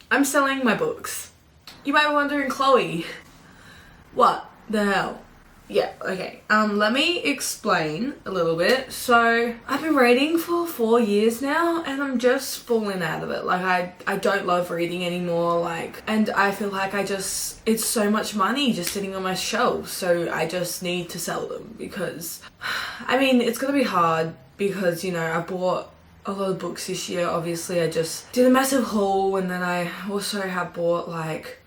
I'm selling my books. You might be wondering, Chloe, what the hell? Yeah, okay. Let me explain a little bit. So, I've been reading for 4 years now and I'm just falling out of it. Like, I don't love reading anymore, like, and I feel like it's so much money just sitting on my shelf. So, I just need to sell them because, I mean, it's gonna be hard because, you know, I bought a lot of books this year. Obviously, I just did a massive haul and then I also have bought, like,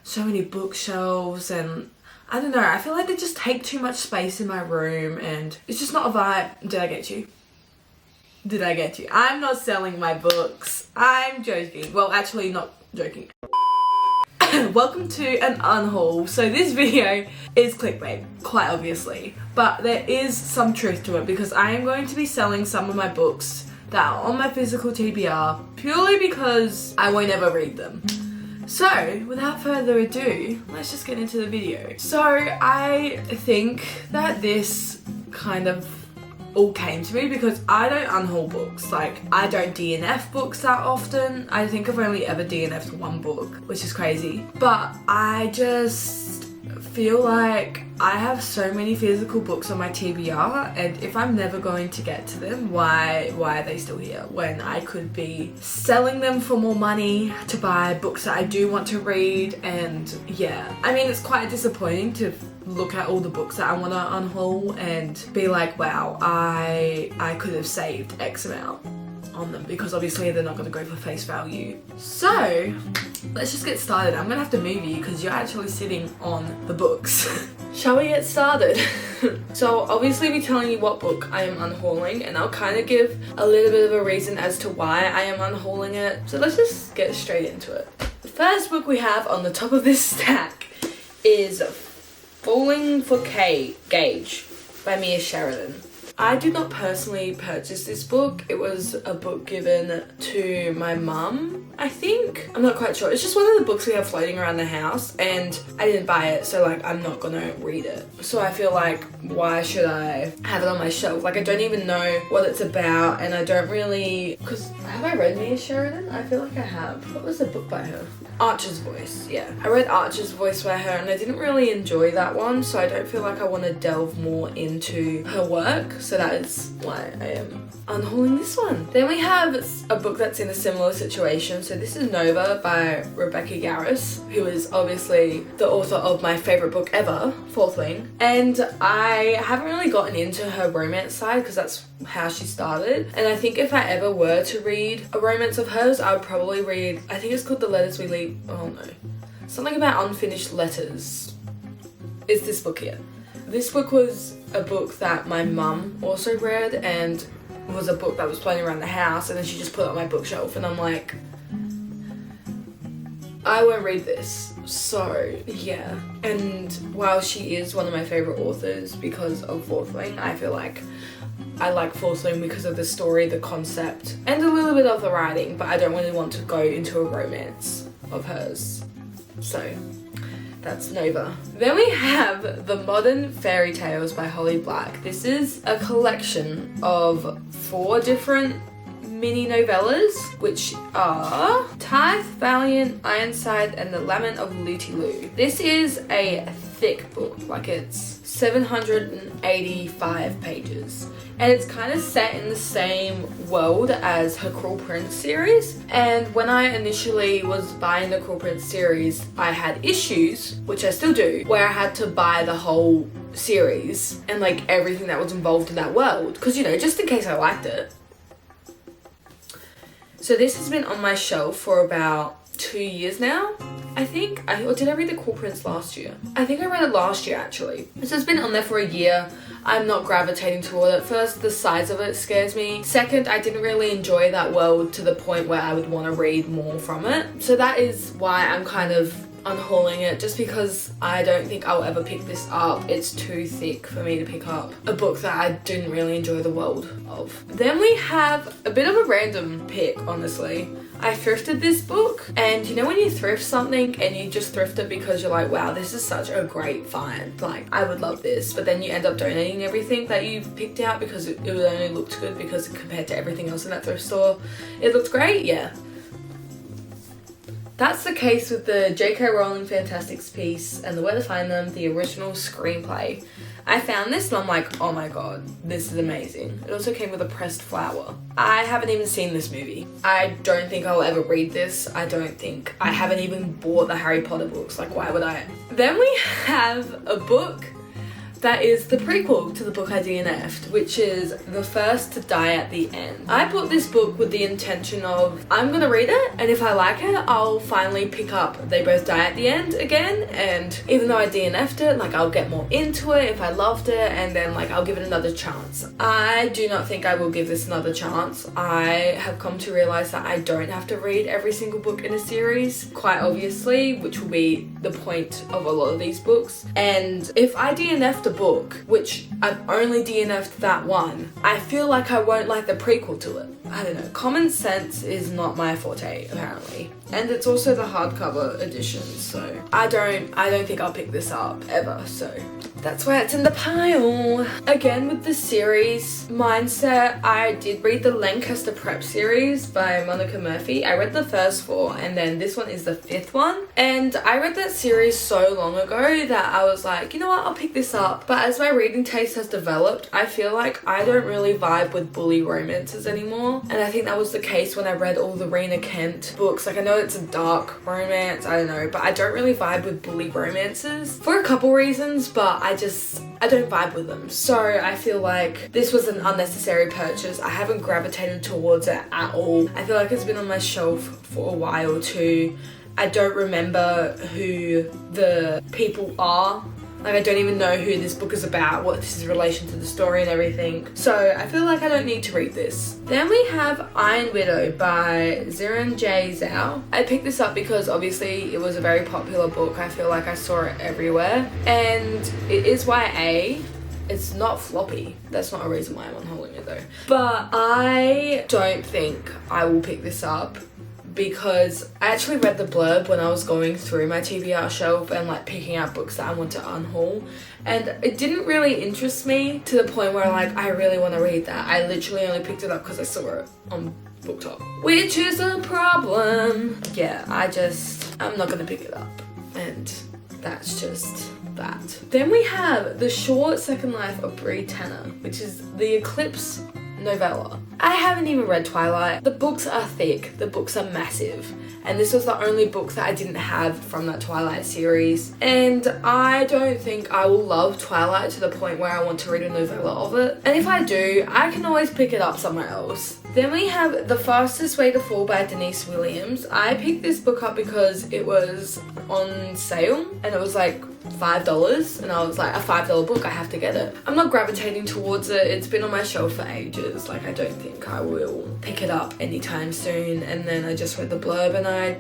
so many bookshelves and I don't know, I feel like they just take too much space in my room and it's just not a vibe. Did I get you? Did I get you? I'm not selling my books. I'm joking. Well, actually not joking. Welcome to an unhaul. So this video is clickbait, quite obviously, but there is some truth to it because I am going to be selling some of my books that are on my physical TBR purely because I won't ever read them. So, without further ado, let's just get into the video. So, I think that this kind of all came to me because I don't unhaul books. Like, I don't DNF books that often. I think I've only ever DNF'd one book, which is crazy. But I just feel like I have so many physical books on my TBR, and if I'm never going to get to them, why are they still here when I could be selling them for more money to buy books that I do want to read? And yeah, I mean, it's quite disappointing to look at all the books that I want to unhaul and be like, wow, I could have saved X amount on them, because obviously they're not going to go for face value. So let's just get started. I'm gonna have to move you because you're actually sitting on the books. Shall we get started? So I'll obviously be telling you what book I am unhauling, and I'll kind of give a little bit of a reason as to why I am unhauling it. So let's just get straight into it. The first book we have on the top of this stack is Falling for Gage by Mia Sheridan. I did not personally purchase this book. It was a book given to my mum, I think. I'm not quite sure. It's just one of the books we have floating around the house and I didn't buy it, so like I'm not gonna read it. So I feel like, why should I have it on my shelf? Like, I don't even know what it's about and I don't really... Because have I read Mia Sheridan? I feel like I have. What was the book by her? Archer's Voice, yeah. I read Archer's Voice by her and I didn't really enjoy that one, so I don't feel like I want to delve more into her work. So that is why I am unhauling this one. Then we have a book that's in a similar situation. So this is Nova by Rebecca Yarros, who is obviously the author of my favourite book ever, Fourth Wing. And I haven't really gotten into her romance side because that's how she started. And I think if I ever were to read a romance of hers, I would probably read, I think it's called The Letters We Leave, oh no, something about unfinished letters. Is this book here. This book was a book that my mum also read and was a book that was floating around the house, and then she just put it on my bookshelf and I'm like, I won't read this. So yeah, and while she is one of my favourite authors because of Fourth Wing, I feel like I like Fourth Wing because of the story, the concept, and a little bit of the writing, but I don't really want to go into a romance of hers. So that's Nova. Then we have The Modern Fairy Tales by Holly Black. This is a collection of 4 different mini novellas, which are Tithe, Valiant, Ironside, and The Lament of Looty Loo. This is a thick book, like it's 785 pages. And it's kind of set in the same world as her Cruel Prince series. And when I initially was buying the Cruel Prince series, I had issues, which I still do, where I had to buy the whole series and like everything that was involved in that world. Because, you know, just in case I liked it. So this has been on my shelf for about 2 years now, I think. Or did I read The Cruel Prince last year? I think I read it last year, actually. So it's been on there for a year. I'm not gravitating toward it. First, the size of it scares me. Second, I didn't really enjoy that world to the point where I would want to read more from it. So that is why I'm kind of unhauling it, just because I don't think I'll ever pick this up. It's too thick for me to pick up a book that I didn't really enjoy the world of. Then we have a bit of a random pick, honestly. I thrifted this book, and you know when you thrift something and you just thrift it because you're like, wow, this is such a great find, like I would love this, but then you end up donating everything that you picked out because it only looked good, because compared to everything else in that thrift store it looked great. Yeah, That's the case with the J.K. Rowling Fantastics piece and the Where to Find Them, the original screenplay. I found this and I'm like, oh my god, this is amazing. It also came with a pressed flower. I haven't even seen this movie. I don't think I'll ever read this. I haven't even bought the Harry Potter books. Like, why would I? Then we have a book that is the prequel to the book I DNF'd, which is The First to Die at the End. I bought this book with the intention of, I'm gonna read it, and if I like it, I'll finally pick up They Both Die at the End again, and even though I DNF'd it, like, I'll get more into it if I loved it, and then, like, I'll give it another chance. I do not think I will give this another chance. I have come to realize that I don't have to read every single book in a series, quite obviously, which will be the point of a lot of these books. And if I DNF'd a book, which I've only DNF'd that one, I feel like I won't like the prequel to it. I don't know. Common sense is not my forte, apparently. And it's also the hardcover edition, so I don't think I'll pick this up ever, so that's why it's in the pile. Again, with the series mindset, I did read the Lancaster Prep series by Monica Murphy. I read the first 4, and then this one is the 5th one. And I read that series so long ago that I was like, you know what, I'll pick this up. But as my reading taste has developed, I feel like I don't really vibe with bully romances anymore. And I think that was the case when I read all the Rena Kent books. Like, I know it's a dark romance, I don't know, but I don't really vibe with bully romances for a couple reasons, but I don't vibe with them. So I feel like this was an unnecessary purchase. I haven't gravitated towards it at all. I feel like it's been on my shelf for a while too. I don't remember who the people are. Like, I don't even know who this book is about, what this is in relation to the story and everything. So I feel like I don't need to read this. Then we have Iron Widow by Xiran Jay Zhao. I picked this up because obviously it was a very popular book. I feel like I saw it everywhere. And it is YA. It's not floppy. That's not a reason why I'm unholding it though. But I don't think I will pick this up, because I actually read the blurb when I was going through my TBR shelf and like picking out books that I want to unhaul, and it didn't really interest me to the point where like I really want to read that. I literally only picked it up because I saw it on BookTok, which is a problem. Yeah, I'm not gonna pick it up, and that's just that. Then we have The Short Second Life of Bree Tanner, which is the Eclipse novella. I haven't even read Twilight. The books are thick, the books are massive, and this was the only book that I didn't have from that Twilight series, and I don't think I will love Twilight to the point where I want to read a novella of it, and if I do, I can always pick it up somewhere else. Then we have The Fastest Way to Fall by Denise Williams. I picked this book up because it was on sale and it was like $5, and I was like, a $5 book, I have to get it. I'm not gravitating towards it. It's been on my shelf for ages. Like, I don't think I will pick it up anytime soon. And then I just read the blurb and I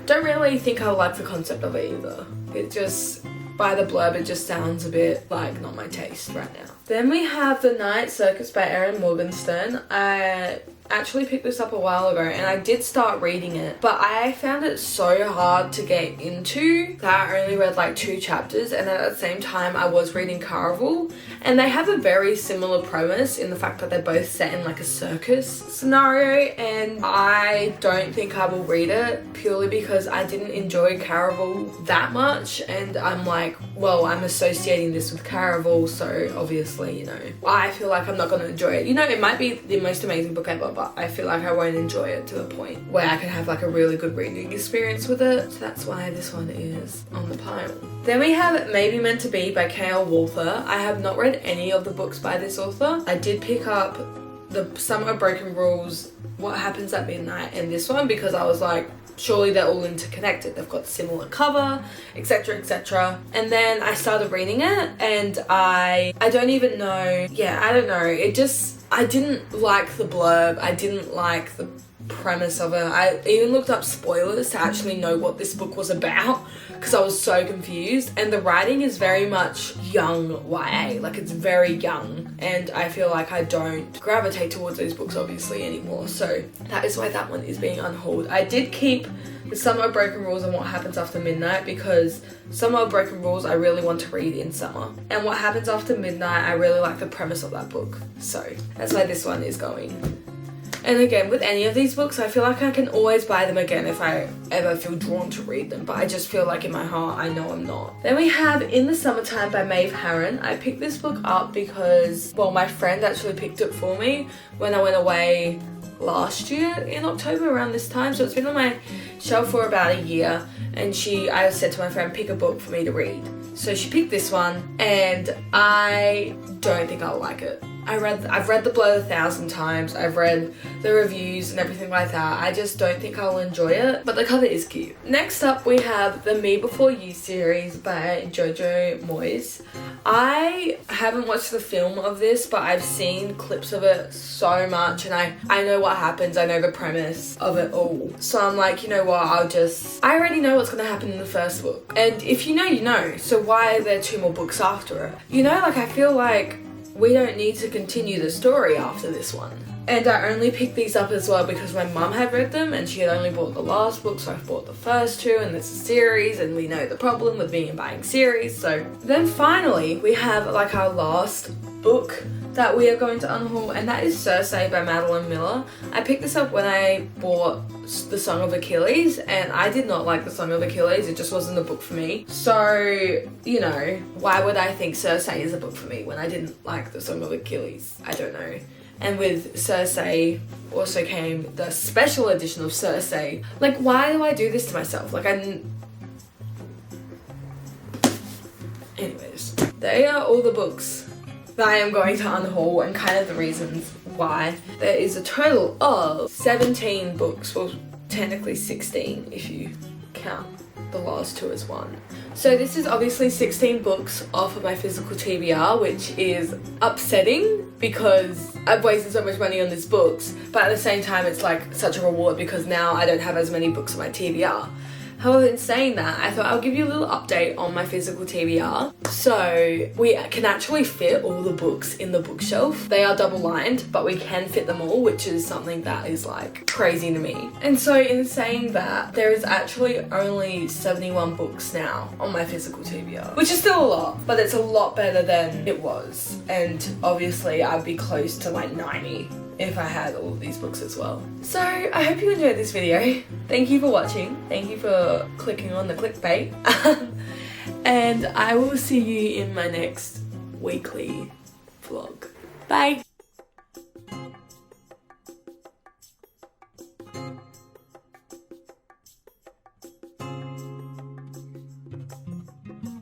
don't really think I like the concept of it either. It just, by the blurb, it just sounds a bit like not my taste right now. Then we have The Night Circus by Erin Morgenstern. I actually picked this up a while ago and I did start reading it, but I found it so hard to get into that I only read like 2 chapters, and at the same time I was reading Caraval, and they have a very similar premise in the fact that they're both set in like a circus scenario, and I don't think I will read it purely because I didn't enjoy Caraval that much, and I'm like, well, I'm associating this with Caraval, so obviously, you know, I feel like I'm not going to enjoy it. You know, it might be the most amazing book ever, but I feel like I won't enjoy it to the point where I can have like a really good reading experience with it. So that's why this one is on the pile. Then we have Maybe Meant to Be by K.L. Walther. I have not read any of the books by this author. I did pick up the Summer of Broken Rules, What Happens at Midnight, and this one because I was like, surely they're all interconnected. They've got similar cover, etc, etc. And then I started reading it and I don't even know. Yeah, I don't know. I didn't like the blurb. I didn't like the premise of it. I even looked up spoilers to actually know what this book was about because I was so confused, and the writing is very much young YA, like it's very young, and I feel like I don't gravitate towards those books obviously anymore, so that is why that one is being unhauled. I did keep the Summer of Broken Rules and What Happens After Midnight because Summer of Broken Rules I really want to read in summer, and What Happens After Midnight I really like the premise of that book, so that's why this one is going. And again, with any of these books, I feel like I can always buy them again if I ever feel drawn to read them, but I just feel like in my heart I know I'm not. Then we have In the Summertime by Maeve Harron. I picked this book up because, well, my friend actually picked it for me when I went away last year in October around this time, so it's been on my shelf for about a year, and I said to my friend, pick a book for me to read. So she picked this one, and I don't think I'll like it. I've read The Blood 1,000 times, I've read the reviews and everything like that. I just don't think I'll enjoy it, but the cover is cute. Next up we have the Me Before You series by Jojo Moyes. I haven't watched the film of this, but I've seen clips of it so much, and I know what happens, I know the premise of it all. So I'm like, you know what, I already know what's gonna happen in the first book. And if you know, you know, so why are there 2 more books after it? You know, like I feel like we don't need to continue the story after this one. And I only picked these up as well because my mum had read them and she had only bought the last book, so I bought the first 2, and it's a series, and we know the problem with me and buying series. So then finally we have like our last book that we are going to unhaul, and that is Circe by Madeline Miller. I picked this up when I bought The Song of Achilles, and I did not like The Song of Achilles. It just wasn't a book for me. So, you know, why would I think Circe is a book for me when I didn't like The Song of Achilles? I don't know. And with Circe also came the special edition of Circe. Like, why do I do this to myself? Like, anyways, they are all the books that I am going to unhaul, and kind of the reasons why. There is a total of 17 books, well, technically 16 if you count the last 2 as one. So this is obviously 16 books off of my physical TBR, which is upsetting because I've wasted so much money on these books, but at the same time it's like such a reward because now I don't have as many books on my TBR. However, in saying that, I thought I'll give you a little update on my physical TBR. So we can actually fit all the books in the bookshelf. They are double lined, but we can fit them all, which is something that is like crazy to me. And so in saying that, there is actually only 71 books now on my physical TBR, which is still a lot, but it's a lot better than it was. And obviously I'd be close to like 90 if I had all of these books as well. So I hope you enjoyed this video. Thank you for watching. Thank you for clicking on the clickbait. And I will see you in my next weekly vlog. Bye.